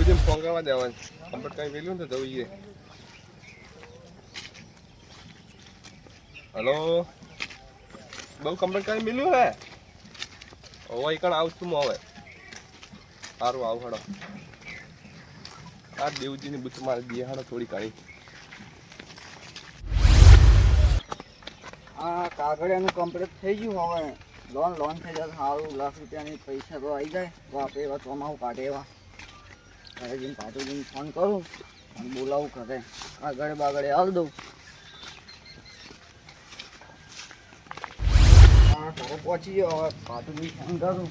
દેવજીને phone કરવા દેવાનું complete કઈ વેલ્યું ને તો જઈએ. હલો બહુ કમ્પ્લીટ કઈ મિલ્યું હે હવે કણ આવું છું હવે સારું આવું હડો આ દેવજીની બુથ મારી દે હડો થોડી ઘણી. આ કાગળિયાનું કમ્પ્લીટ થઈ ગયું. હવે લોન થઈ જાય સારું ₹1,00,000 પૈસા તો આવી જાય તો આપણે એવા ચોમાવું કાઢે એવા ઘરે જઈને પાછું જઈને ફોન કરું અને બોલાવું ઘરે આગળ બાગળે હાલ દઉં. હા ઘરે પહોંચી ગયો. હવે પાછું જઈને ફોન કરું.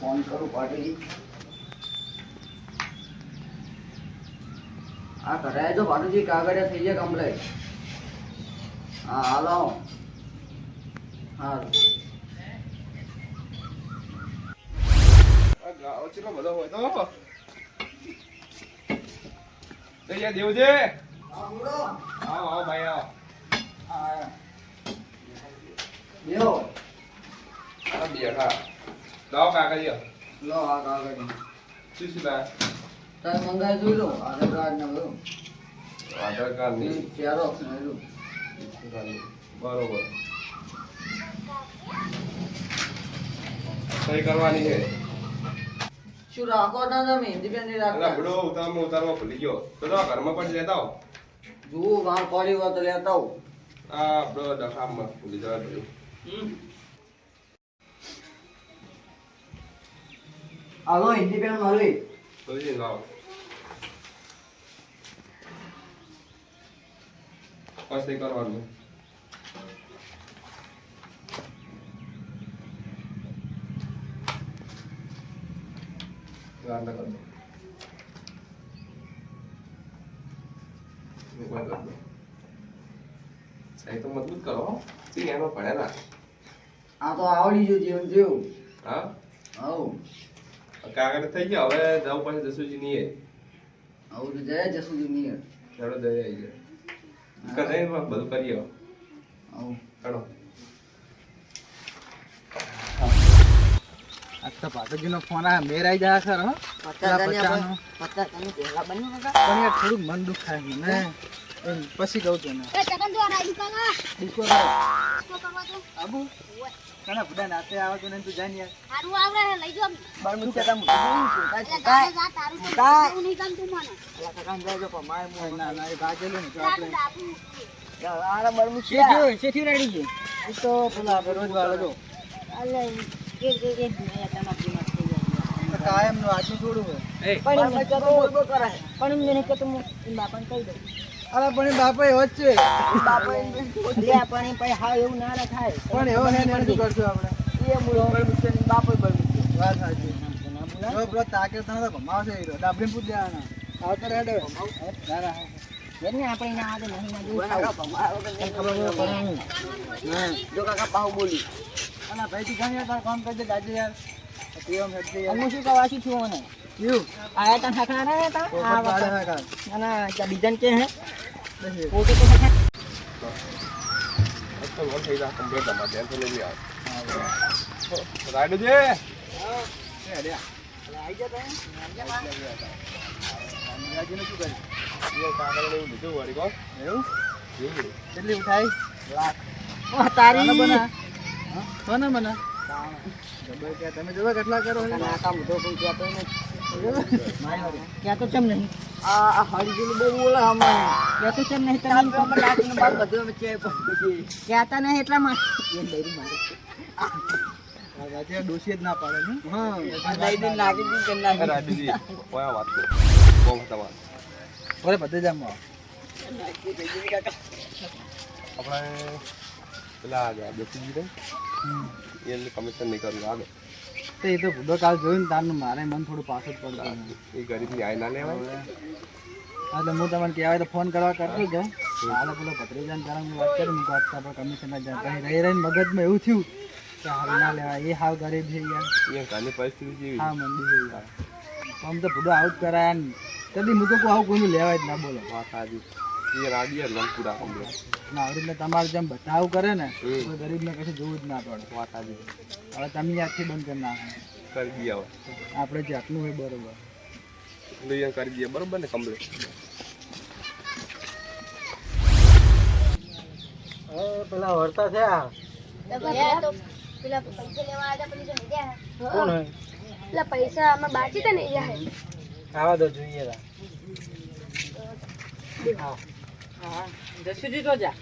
ફોન કરું પાટી. હા કરાય તો પાટુજી કાગળિયા થઈ જાય કમ્પ્લેટ. હા હાલો હા ચેટલો બધો હોય તો દેવજે આવો ભાઈ આવો. બેહો બેઠા લાવો કાગળિયા. લો આ કાગળિયા શું લાય તારે મંગાવી જોઈ લો. આધાર કાર્ડ ને બધું. આધાર કાર્ડ ની ઝેરોક્સ ને બધું. બરોબર સહી કરવાની છે. શું રાખો ના તમે ઇન્ડિપેન્ડન્ટ રાખતા? બડો ઉતારવા ભૂલી ગયો તો ઘરમાં પણ લેતા આવો. જુઓ ગામ પડી હોય તો લેતા આવો. આ બડો ડખામાં ભૂલી જવા બધું. હાલો ઇન્ડિપેન્ડન્ટ મળી ભૂલી લાવો પછી કરવાનું. ગાંડા કર દો. સહી તો મજબૂત કરો સી એમાં પડેલા. આ તો આવડી ગયું જીવન જેવું. હા હવ કાગળ થઈ ગયા. હવે જવું પડશે જસુજી ની આવું તો જાય જશું નહીં. ચાલો જઈ આવી જાય કદાચ બધું કરીએ. આવું ચલો આજ તો પાટોજીનો ફોન આ મેર આવી જાય સર. હો 50 પહેલા બન્યું નતા પણ યાર થોડું મન દુખ થાય ને પછી કહું છું ને એ ચકન જો રાઈ દુકાના ડિસ્કો આબુ કના બુડા નાતે આવે તો ને તું જાન યાર હારું આવરે લઈ જો બાર મુ કેતા મુ તારું નહીં કામ તું મને અલા કાકા જાજો પણ માય મુ ના ના એ ભાગેલો ને તો આપણે આપું યાર આરા બાર મુ શેઠી રેડી છે એ તો પેલા આપણે રોજ વાળો જો અલે એક તમારી મત થઈ જાય કાયમ નું આટલું થોડું હોય પણ બચ્ચા તો બોલબો કરે પણ મને કે તું બાપાને કહી દે અલા પણ બાપા એવો જ છે બાપા લે પણ પછી હા એવું ના થાય પણ એવો હે ને શું કરશું આપણે એ મુળો બળ બાપો બળ વાત સાચી જો બ્રો તાકે તને તો ભમાવશે હીરો ડાબરીને પૂછ દેવાના આવતો રેડો ના ના જેને આપણે ના આવે નહીં ના દૂર જો કાકા પાવ બોલી અલા ભાઈ તું જાણ યાર તાર કામ કરજે ગાજે યાર પીએમ હેડ યાર હું શું કવાસી છું મને યુ આયા તા ઠાકરા ના તા આ વાળા હે કા ના ક્યાં બીજન કે હે દેખે ફોટો તો ઠાકરા તો વોલ થઈ જા કમ્પ્લીટ તમાર ધ્યાન તો લેવી આવે. રાઈડ જે હે લ્યા આઈ જા તા ગાજીને શું કરી એ કાગળ એવું લીધું વળી કો એવું એવું કેટલી ઉઠાઈ લાખ ઓ તારી બના હા કોને બના જબર કે તમે જોવા કેટલા કરો ના કામ તો કોઈ કહેતો નથી મારી વાળી ક્યાં તો ચમ નહીં આ હળજીનું બહુ બોલે હમણાં ક્યાં તો ચમ નહીં તાર તમે તો અમે લાગીને બાર બધું અમે ચેપ પછી કહેતા નહીં એટલા માં એ ડરી મારે આજે ડોસી જ ના પાડે ને હા દઈ દિન લાગી દીન કે ના રાડીજી ઓયા વાત કરો બહુ તમાર ઓરે બધે જામ આપણે પેલા આ બેસી ગઈ એટલે કમિશન નહીં કરવું આગળ તો એ તો ભૂડો કાલ જોયું ને તારનું મારે મન થોડું પાછું જ પડતું એ ગરીબની આય ના લેવાય. હા તો હું તમને કહેવાય તો ફોન કરવા કરતો જ હાલે પેલો ભત્રીજાને તારા હું વાત કરું મૂકો આપતા પણ કમિશન જ જાય રહી રહીને મગજમાં એવું થયું કે હાલ ના લેવાય એ હાવ ગરીબ છે યાર એ ઘરની પરિસ્થિતિ જેવી હા મંદી છે યાર આમ તો ભૂડો આવું જ કરાય ને કદી હું તો કોઈ આવું કોઈનું લેવાય જ ના બોલો વાત સાચી એ રાજી લોન પૂરા કમ્પ્લીટ ના આવડીને તમારે જેમ બતાવ કરે ને કોઈ ગરીબને કશું જોવું જ ના પડે વાત સાચી હવે તમે યાદથી બંધ કરી નાખો કરી દઈએ હવે આપણે જે આટલું હોય બરોબર લઈએ કરી દઈએ બરોબર ને કમ્પ્લીટ પેલા વળતા થયા પેલા પૈસા લેવા આવ્યા પેલી તો નહીં ગયા. કોણ હોય પેલા પૈસા આમાં બાકી તો નહીં જાય. ખાવા દો જોઈએ જસુજી તો જા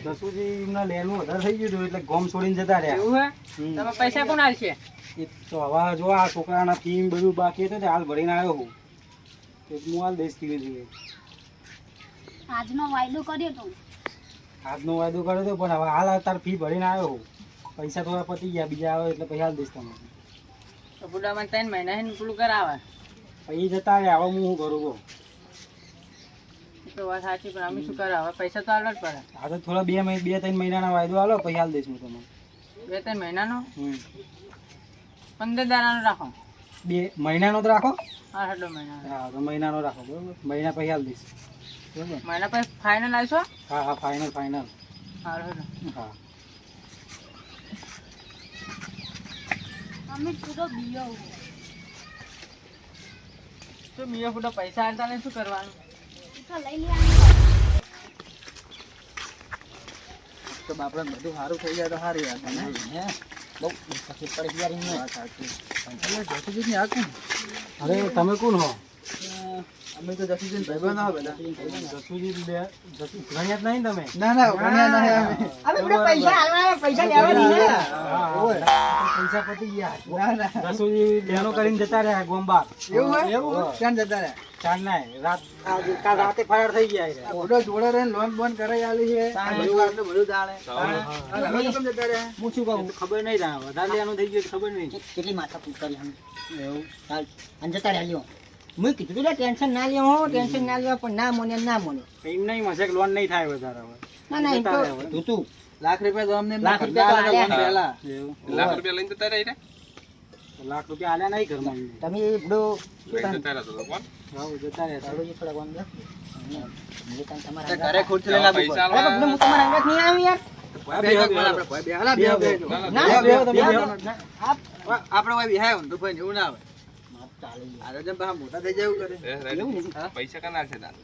દસુજી એમના લેનું વધારે થઈ ગયું હતું એટલે ગોમ છોડીને જતા રહ્યા એવું હે તમે પૈસા કોણ આલશે એ તો હવે જો આ છોકરાના ફી બધું બાકી હતું તે હાલ ભરીને આવ્યો હું તો હું હાલ દઈશ ધીરે ધીરે આજનો વાયદો કર્યો તો આજનો વાયદો કર્યો હતો પણ હવે હાલ તાર ફી ભરીને આવ્યો હું પૈસા થોડા પતી ગયા બીજા આવે એટલે પછી હાલ દઈશ તમને તો બુડામાં 3 મહિના હે ને પેલું કરાવે પછી જતા રહ્યા હવે હું શું કરું કહો એ તો વાત સાચી પણ અમે શું કરાવે પૈસા તો આલવા જ પડે આ તો થોડા 2-3 મહિનાના વાયદો આલો પછી હાલ દઈશ હું તમને 2-3 મહિનાનો 15 હમ દાડાનો રાખો 2 મહિનાનો જ રાખો હા હેડો મહિના હા તો મહિનાનો રાખો બરોબર મહિના પછી હાલ દઈશ બરોબર મહિના પછી ફાઇનલ આવશો હા હા ફાઇનલ હા હેડો હા અમે પૂરો બીયો શું મિયા ફૂટા પૈસા આલતા ને શું કરવાનું તો લઈ લે તો આપણે બધું સારું થઈ જાય તો સારી વાત ને હે બહુ તકલીફ પડી યાર એમને વાત સાચી જસુજી આ કોણ અરે તમે કોણ હો અમે તો જસુજી ભાઈબંધ આવો બધા જસુજી ગણ્યા નહીં તમે ના ના ગણ્યા નહીં અમે બધા પૈસા આલવા પૈસા લેવા નહીં પૈસા પતી ગયા ના ના જસુજી લેનો કરીને જતા રહ્યા ગોમબાર એવું ક્યાં જતા રહ્યા ચાલ ના રાત કાલ રાતે ફાયર થઈ ગયા છે ઓડો જોડે રે લોન બોન કરાઈ આલી છે બધું જાણે તમે કેમ જતા રહ્યા હું શું કહું ખબર નહીં તા વધારે લેવાનું થઈ ગયું ખબર નહીં કેટલી માથા પૂછ કરી અમે એવું હાલ અંજતા રહ્યા મેં કીધું તું ટેન્શન ના લેવો ટેન્શન ના લેવા પણ ના મોને એમ નહીં મજાક લોન નહીં થાય વધારે હવે ના ના એમ તો તું લાખ રૂપિયા તો અમને લાખ રૂપિયા તો આલ્યા. પહેલા લાખ રૂપિયા લઈને જતા રહ્યા લાખ રૂપિયા આલ્યા નહીં ઘરમાં તમે બધો લઈને જતા રહ્યા તો કોણ હા જતા રહ્યા થોડા કોણ દે તમારા ઘરે ખુદ પૈસા અરે બાપુ, હું તમારા અંગત નહીં આવી યાર આપણે ભાઈ બિહાય તો ભાઈ એવું ના આવે ચાલે આગળ જેમ પાછા મોટા થઈ જાય એવું કરે પૈસા કના છે તાર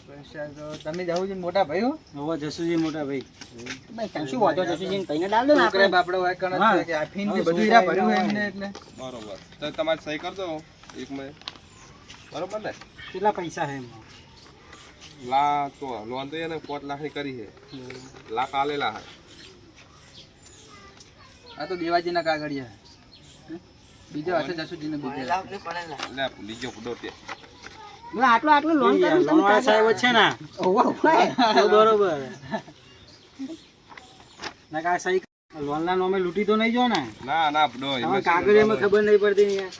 પૈસા તો તમે જાવ છો મોટા ભાઈ હો હવે જસુજી મોટા ભાઈ ભાઈ તને શું વાંધો જશે જીન કઈને ડાલ દો ને આપણે આપણે વાય કણ કે આ ફીન જે બધું હીરા ભર્યું હોય એમને એટલે બરોબર તો તમારે સહી કરજો એક મિનિટ બરોબર ને કેટલા પૈસા છે એમાં લાખ તો લોન તો એને 5 લાખ ની કરી છે લાખ આલેલા હે આ તો દેવાજીના કાગળિયા બીજો હશે જસુજીને બીજો લે લીજો ફૂડો તે આટલો લોન કરું તમે વાળા સાહેબ જ છે ને ઓવા બરોબર ના કા સહી લોન ના નામે લૂટી તો નહીં જો ને ના ના ફૂડો કાગળિયામાં ખબર નહીં પડતી યાર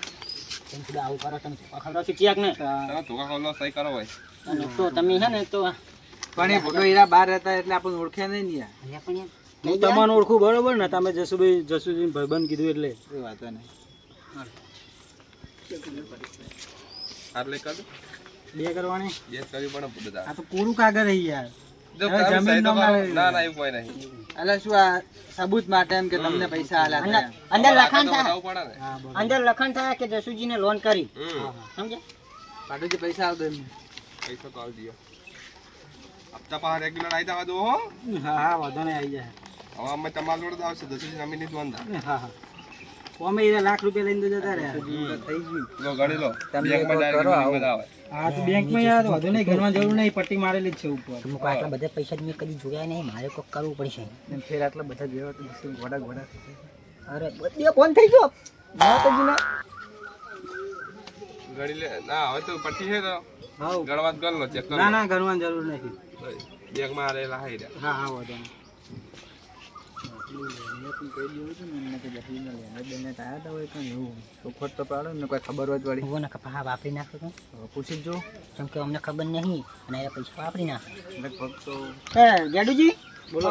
તમે આવું કરો તમે ખબર છે ક્યાંક ને ચલો ધોકા ખોલો સહી કરો ભાઈ અને તો તમે છે ને તો પણ એ ફોટો હીરા બહાર રહેતા એટલે આપણને ઓળખ્યા નહીં ને યાર અહીંયા પણ હું તમને ઓળખું બરોબર ને તમે જસુજી ભાઈબંધ કીધું એટલે એ વાત નહીં હાર લઈ કરજો બે કરવાની બે કરી પણ ફૂડો આ તો પૂરું કાગળ છે યાર જો હવે કામ જમીન સહી તો નો કરો. મળે. ના ના એવું કોઈ નહીં એટલે શું આ સબૂત માટે એમ કે તમને પૈસા આલ્યા અંદર લખાણ તો થાય બતાવવું પડે ને હા બરોબર અંદર લખાણ થાય કે જસુજીને લોન કરી હમ સમજે પાડોજી પૈસા આવતો એમ પૈસા તો આલ દિયો હપ્તા પાછા રેગ્યુલર આવી જવા દો હો હા હા વાંધો નહીં આવી જાય હવે અમે તમારા જોડે તો આવશે 10 જમીન ની બંધ હા હા અમે એને લાખ રૂપિયા લઈને તો જતા રહ્યા થઈ ગયું લો ગણી લો તમે બેંકમાં એક ડાયરેક્ટ કરો આવું. મજા આવે હા તો બેંકમાં યાર વાંધો નહીં ઘરમાં જરૂર નહીં પટ્ટી મારેલી જ છે ઉપર અમુક આટલા બધા પૈસા મેં કદી જોયા નહીં મારે કોક કરવું પડશે એમ ફેર આટલા બધા જેવા તો શું ઘોડા ઘોડા અરે બધે ફોન થઈ ગયો માતાજીના ગણી લે ના હવે તો પટ્ટી છે તો હા ગણવા ગણ લો ચેક કરો ના ના ઘરમાં જરૂર નથી બેંકમાં આલેલા હઈ રહ્યા હા હા વાંધો નહીં ઉભો ને કપા હા વાપરી નાખો તો પૂછી જો કેમ કે અમને ખબર નહીં અને એ પૈસા વાપરી નાખો લગભગ તો જાડુજી બોલો.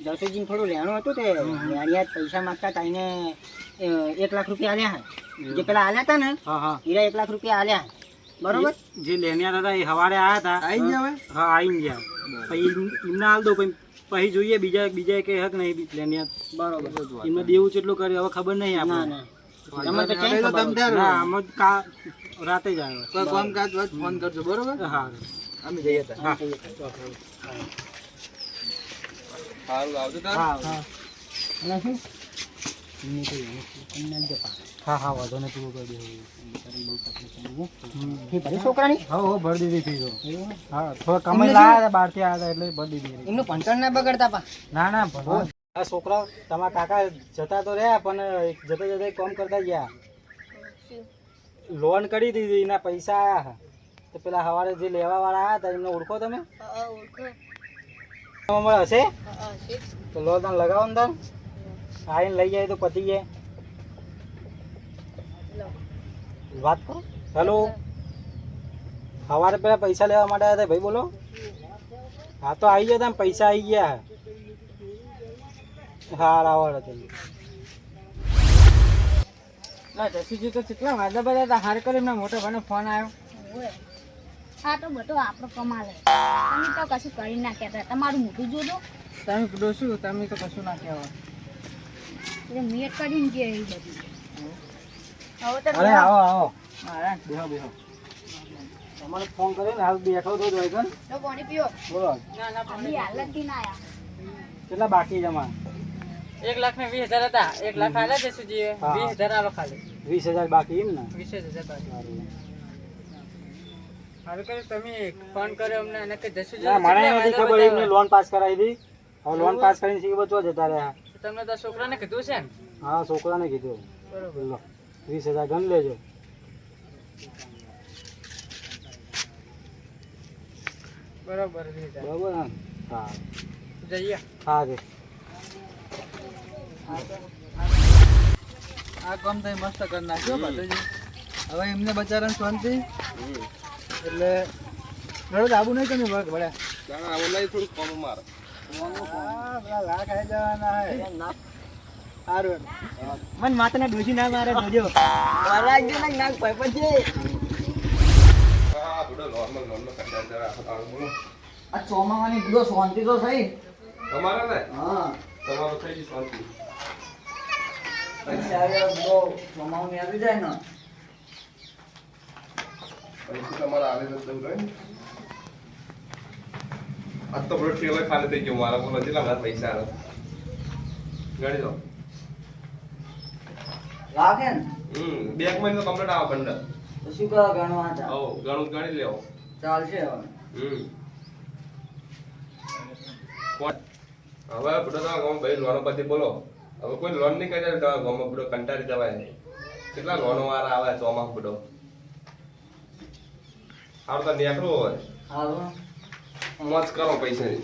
જસુજીને થોડું લેણું હતું તે લેણિયા પૈસા માંગતા હતા એને 1 લાખ રૂપિયા આલ્યા હે જે પેલા આલ્યા હતા ને હા હા હીરા 1 લાખ રૂપિયા આલ્યા બરોબર જે લેનિયા હતા એ હવારે આયા હતા. આઈ ગયા હવે હા આઈ ગયા. પછી એમને હાલ દો પછી જોઈએ બીજા કે હક નહીં લેનિયા. બરોબર એમને દેવું કેટલું કર્યું હવે ખબર નહીં આપણે. તમે તો ક્યાં ખબર હતી? ના આમ જ રાતે જ આવ્યો. કોઈ કામકાજ હોય તો ફોન કરજો બરોબર હા અમે જઈએ તા. હા સારું આવજો તાર હા હા હા વાંધો નહીં પૂરું કરી દેવું. છોકરાની હા ભરી દીધી ફી તો. હા થોડા કમાઈ લાયા હતા બહારથી આવ્યા હતા એટલે ભરી દીધી. એમનું ભણતર ના બગડતા પા. ના ના ભણવા આ છોકરા તમારા કાકા જતા તો રહ્યા પણ જતા જતા કામ કરતા ગયા. લોન કરી દીધી એના પૈસા આયા તો પેલા સવારે જે લેવા વાળા આવ્યા હતા એમને ઓળખો તમે? તમારે હશે તો લો તને લગાવો ને તને આવીને લઈ જાય તો પતી જાય. વાત કરો. હેલો સવારે પેલા પૈસા લેવા માટે આવ્યા હતા ભાઈ બોલો. હા તો આવી ગયા તમે પૈસા આવી ગયા. હા રાવણ હતું. જસીજી તો કેટલા વાદા બધા હતા હાર કરી એમના મોટા ભાઈનો ફોન આવ્યો. આ તો બધું આપણો કમાલે. તમે તો કશું કરી ના કહેતા. તમારું મોઢું જોજો. તમે ડોસું તમે તો કશું ના કહેવા. એટલે મેટ કરીને કે એ બધું. હવે તો અરે આવો આવો હા બેહો બેહો. તમારે ફોન કર્યો ને હાલ બેઠો તો જોઈ ગયો ને. તો પાણી પીઓ. બોલો અભી હાલત થી ના આયા. કેટલા બાકી જમા? 1,20,000 હતા 1 લાખ આલે જસુજી હા. 20,000 આલો ખાલી 20,000 બાકી એમ ને? 20,000 બાકી હારું કર્યું તમે ફોન કર્યો અમને અને કે જસુજી ના મને નથી ખબર એમને લોન પાસ કરાવી હતી. હવે લોન પાસ કરીને શીખવો છો જતા રહ્યા. તમને તો છોકરાને કીધું છે ને હા છોકરાને કીધું. બરોબર લો 20,000 ગણ લેજો. બરોબર બરોબર ને? હા જઈએ હા રે આ કામ તો મસ્ત કરી નાખ્યો પાછળથી. હવે એમને બચારાને શાંતિ એટલે રડો આબુ નહીં તમે વર્ક ભલે ના ઓનલાઈન થોડું કોમ મારે પેલા લાખ આવી જવાના હે સારું મન માતાને ડોસી ના મારે જોજો. હા બધો નોર્મલ કંટાળ જરા આખો બોલો આ ચોમાવાની બધો શાંતિ તો થઈ તમારે ને હા તમારો થઈ ગઈ શાંતિ પૈસા આવ્યા બધો ચોમાવાની આવી જાય ને પછી તમારે આવે તો દઉં રહે આ તો બધો ઠેલો ખાલી થઈ ગયો મારા બોલો કેટલા બધા પૈસા આવે ગણી દો લાગે ને બેંકમાં તો કમ્પ્લીટ આવે બંડલ તો શું કરવા ગણવા હતા હો ઘણું ગણી લેવો ચાલશે હવે હવે બધો તમારા ગામમાં ભાઈ લોનો પછી બોલો હવે કોઈ લોન નહીં કરે તમારા ગામમાં બધો કંટાળી જવાય કેટલા લોનો વાળા આવે ચોમાસ બધો સારું તો નીકળવું હોય હાલો મોજ કરો પૈસાની